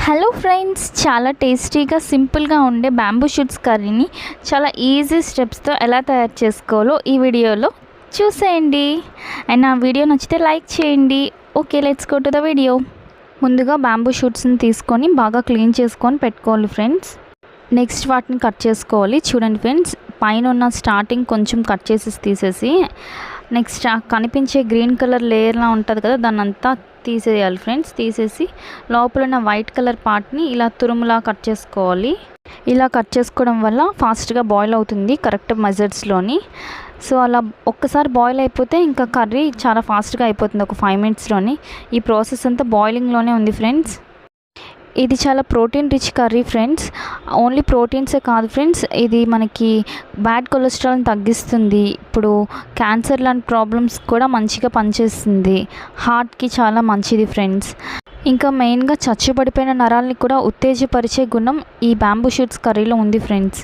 Hello friends, చాలా టేస్టీగా సింపుల్గా ఉండే బ్యాంబూ షూట్స్ కర్రీని చాలా ఈజీ స్టెప్స్తో ఎలా తయారు చేసుకోవాలో ఈ వీడియోలో చూసేయండి. అండ్ నా వీడియో నచ్చితే లైక్ చేయండి. Okay, let's go to the video. ముందుగా బ్యాంబూ షూట్స్ని తీసుకొని బాగా క్లీన్ చేసుకొని పెట్టుకోవాలి ఫ్రెండ్స్. నెక్స్ట్ వాటిని కట్ చేసుకోవాలి. చూడండి ఫ్రెండ్స్, పైన ఉన్న స్టార్టింగ్ కొంచెం కట్ తీసేసి నెక్స్ట్ కనిపించే గ్రీన్ కలర్ లేయర్లా ఉంటుంది కదా, దాన్ని అంతా తీసేయాలి ఫ్రెండ్స్. తీసేసి లోపల ఉన్న వైట్ కలర్ పార్ట్ని ఇలా తురుములా కట్ చేసుకోవాలి. ఇలా కట్ చేసుకోవడం వల్ల ఫాస్ట్గా బాయిల్ అవుతుంది కరెక్ట్ మెజర్స్లోని. సో అలా ఒక్కసారి బాయిల్ అయిపోతే ఇంకా కర్రీ చాలా ఫాస్ట్గా అయిపోతుంది ఒక 5 మినిట్స్లోని. ఈ ప్రాసెస్ అంతా బాయిలింగ్లోనే ఉంది ఫ్రెండ్స్. ఇది చాలా protein rich curry friends. Only ప్రోటీన్సే కాదు ఫ్రెండ్స్, ఇది మనకి బ్యాడ్ కొలెస్ట్రాల్ని తగ్గిస్తుంది. ఇప్పుడు క్యాన్సర్ లాంటి ప్రాబ్లమ్స్ కూడా మంచిగా పనిచేస్తుంది. హార్ట్కి చాలా మంచిది ఫ్రెండ్స్. ఇంకా మెయిన్గా చచ్చుబడిపోయిన నరాల్ని కూడా ఉత్తేజపరిచే గుణం ఈ బ్యాంబూ షూట్స్ కర్రీలో ఉంది ఫ్రెండ్స్.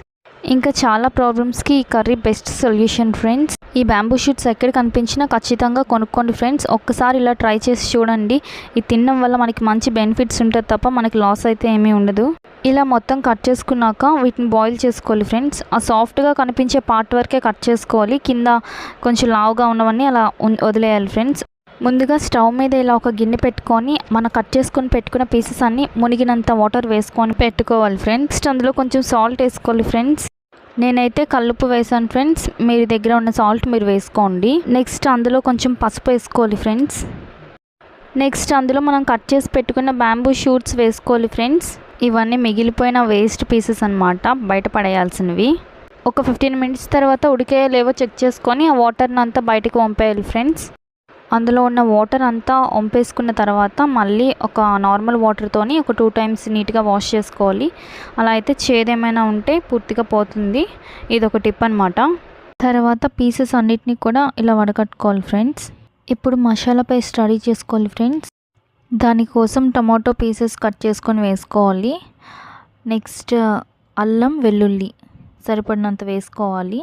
ఇంకా చాలా ప్రాబ్లమ్స్కి ఈ కర్రీ బెస్ట్ సొల్యూషన్ ఫ్రెండ్స్. ఈ బ్యాంబూ షూట్స్ ఎక్కడ కనిపించినా ఖచ్చితంగా కొనుక్కోండి ఫ్రెండ్స్. ఒక్కసారి ఇలా ట్రై చేసి చూడండి. ఇది తినడం వల్ల మనకి మంచి బెనిఫిట్స్ ఉంటుంది తప్ప మనకి లాస్ అయితే ఏమీ ఉండదు. ఇలా మొత్తం కట్ చేసుకున్నాక వీటిని బాయిల్ చేసుకోవాలి ఫ్రెండ్స్. ఆ సాఫ్ట్గా కనిపించే పార్ట్ వరకే కట్ చేసుకోవాలి. కింద కొంచెం లావుగా ఉన్నవన్నీ అలా వదిలేయాలి ఫ్రెండ్స్. ముందుగా స్టవ్ మీద ఇలా ఒక గిన్నె పెట్టుకొని మనం కట్ చేసుకొని పెట్టుకున్న పీసెస్ అన్నీ మునిగినంత వాటర్ వేసుకొని పెట్టుకోవాలి ఫ్రెండ్స్. అందులో కొంచెం సాల్ట్ వేసుకోవాలి ఫ్రెండ్స్. నేనైతే కల్లుప్పు వేసాను ఫ్రెండ్స్, మీరు దగ్గర ఉన్న సాల్ట్ మీరు వేసుకోండి. నెక్స్ట్ అందులో కొంచెం పసుపు వేసుకోవాలి ఫ్రెండ్స్. నెక్స్ట్ అందులో మనం కట్ చేసి పెట్టుకున్న బ్యాంబూ షూట్స్ వేసుకోవాలి ఫ్రెండ్స్. ఇవన్నీ మిగిలిపోయిన వేస్ట్ పీసెస్ అన్నమాట, బయట పడేయాల్సినవి. ఒక 15 మినిట్స్ తర్వాత ఉడికే లేవో చెక్ చేసుకొని ఆ వాటర్ని అంతా బయటకు పంపేయాలి ఫ్రెండ్స్. అందులో ఉన్న వాటర్ అంతా వంపేసుకున్న తర్వాత మళ్ళీ ఒక నార్మల్ వాటర్తోని ఒక 2 టైమ్స్ నీట్గా వాష్ చేసుకోవాలి. అలా అయితే చేదేమైనా ఉంటే పూర్తిగా పోతుంది. ఇది ఒక టిప్ అనమాట. తర్వాత పీసెస్ అన్నిటినీ కూడా ఇలా వడకట్టుకోవాలి ఫ్రెండ్స్. ఇప్పుడు మసాలా పేస్ట్ రెడీ చేసుకోవాలి ఫ్రెండ్స్. దానికోసం టమాటో పీసెస్ కట్ చేసుకొని వేసుకోవాలి. నెక్స్ట్ అల్లం వెల్లుల్లి సరిపడినంత వేసుకోవాలి.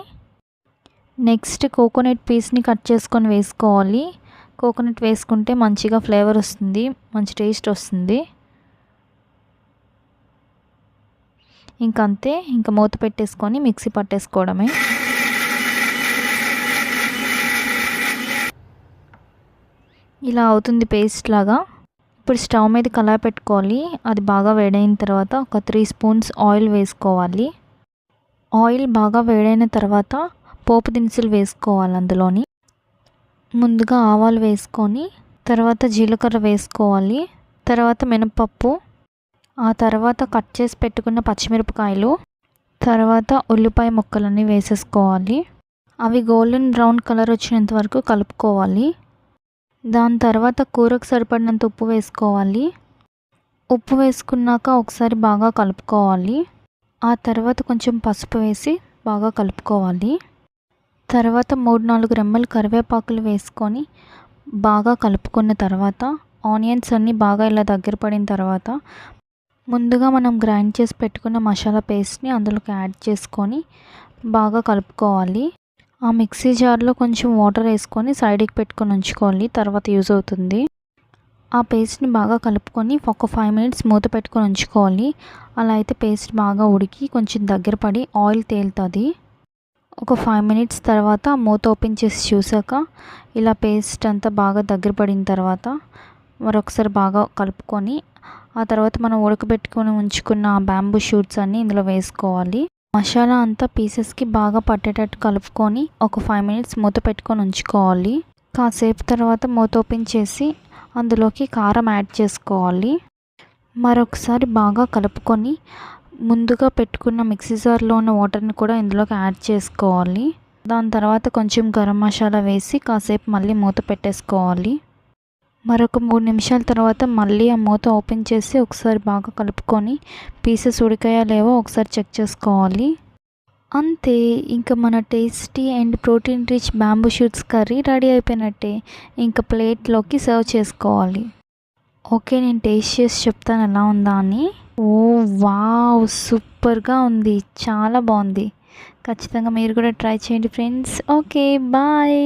నెక్స్ట్ కోకోనట్ పీస్ని కట్ చేసుకొని వేసుకోవాలి. కోకోనట్ వేసుకుంటే మంచిగా ఫ్లేవర్ వస్తుంది, మంచి టేస్ట్ వస్తుంది. ఇంకంతే, ఇంకా మూత పెట్టేసుకొని మిక్సీ పట్టేసుకోవడమే. ఇలా అవుతుంది పేస్ట్ లాగా. ఇప్పుడు స్టవ్ మీద కళాయి పెట్టుకోవాలి. అది బాగా వేడైన తర్వాత ఒక 3 స్పూన్స్ ఆయిల్ వేసుకోవాలి. ఆయిల్ బాగా వేడైన తర్వాత పోపు దినుసులు వేసుకోవాలి. అందులోని ముందుగా ఆవాలు వేసుకొని తర్వాత జీలకర్ర వేసుకోవాలి. తర్వాత మినపప్పు, ఆ తర్వాత కట్ చేసి పెట్టుకున్న పచ్చిమిరపకాయలు, తర్వాత ఉల్లిపాయ ముక్కలన్నీ వేసేసుకోవాలి. అవి గోల్డెన్ బ్రౌన్ కలర్ వచ్చేంత వరకు కలుపుకోవాలి. దాని తర్వాత కూరకు సరిపడినంత ఉప్పు వేసుకోవాలి. ఉప్పు వేసుకున్నాక ఒకసారి బాగా కలుపుకోవాలి. ఆ తర్వాత కొంచెం పసుపు వేసి బాగా కలుపుకోవాలి. తర్వాత 3-4 రెమ్మలు కరివేపాకులు వేసుకొని బాగా కలుపుకున్న తర్వాత ఆనియన్స్ అన్నీ బాగా ఇలా దగ్గర పడిన తర్వాత ముందుగా మనం గ్రైండ్ చేసి పెట్టుకున్న మసాలా పేస్ట్ని అందులోకి యాడ్ చేసుకొని బాగా కలుపుకోవాలి. ఆ మిక్సీ జార్లో కొంచెం వాటర్ వేసుకొని సైడ్కి పెట్టుకొని ఉంచుకోవాలి, తర్వాత యూజ్ అవుతుంది. ఆ పేస్ట్ని బాగా కలుపుకొని ఒక 5 మినిట్స్ మూత పెట్టుకొని ఉంచుకోవాలి. అలా అయితే పేస్ట్ బాగా ఉడికి కొంచెం దగ్గర పడి ఆయిల్ తేలుతుంది. ఒక 5 మినిట్స్ తర్వాత మూత ఓపెన్ చేసి చూసాక ఇలా పేస్ట్ అంతా బాగా దగ్గర పడిన తర్వాత మరొకసారి బాగా కలుపుకొని ఆ తర్వాత మనం ఉడకబెట్టుకొని ఉంచుకున్న బ్యాంబూ షూట్స్ అన్నీ ఇందులో వేసుకోవాలి. మసాలా అంతా పీసెస్కి బాగా పట్టేటట్టు కలుపుకొని ఒక 5 మినిట్స్ మూత పెట్టుకొని ఉంచుకోవాలి. కాసేపు తర్వాత మూత ఓపెన్ చేసి అందులోకి కారం యాడ్ చేసుకోవాలి. మరొకసారి బాగా కలుపుకొని ముందుగా పెట్టుకున్న మిక్సీ జార్లో ఉన్న వాటర్ని కూడా ఇందులోకి యాడ్ చేసుకోవాలి. దాని తర్వాత కొంచెం గరం మసాలా వేసి కాసేపు మళ్ళీ మూత పెట్టేసుకోవాలి. మరొక 3 నిమిషాల తర్వాత మళ్ళీ ఆ మూత ఓపెన్ చేసి ఒకసారి బాగా కలుపుకొని పీసెస్ ఉడికాయా లేవో ఒకసారి చెక్ చేసుకోవాలి. అంతే, ఇంకా మన tasty and protein rich bamboo shoots curry ready అయిపోయినట్టే. ఇంకా ప్లేట్లోకి సర్వ్ చేసుకోవాలి. ఓకే, నేను టేస్ట్ చేసి చెప్తాను ఎలా ఉందా అని. ఓ వావ్, సూపర్గా ఉంది, చాలా బాగుంది. ఖచ్చితంగా మీరు కూడా ట్రై చేయండి ఫ్రెండ్స్. Okay, bye.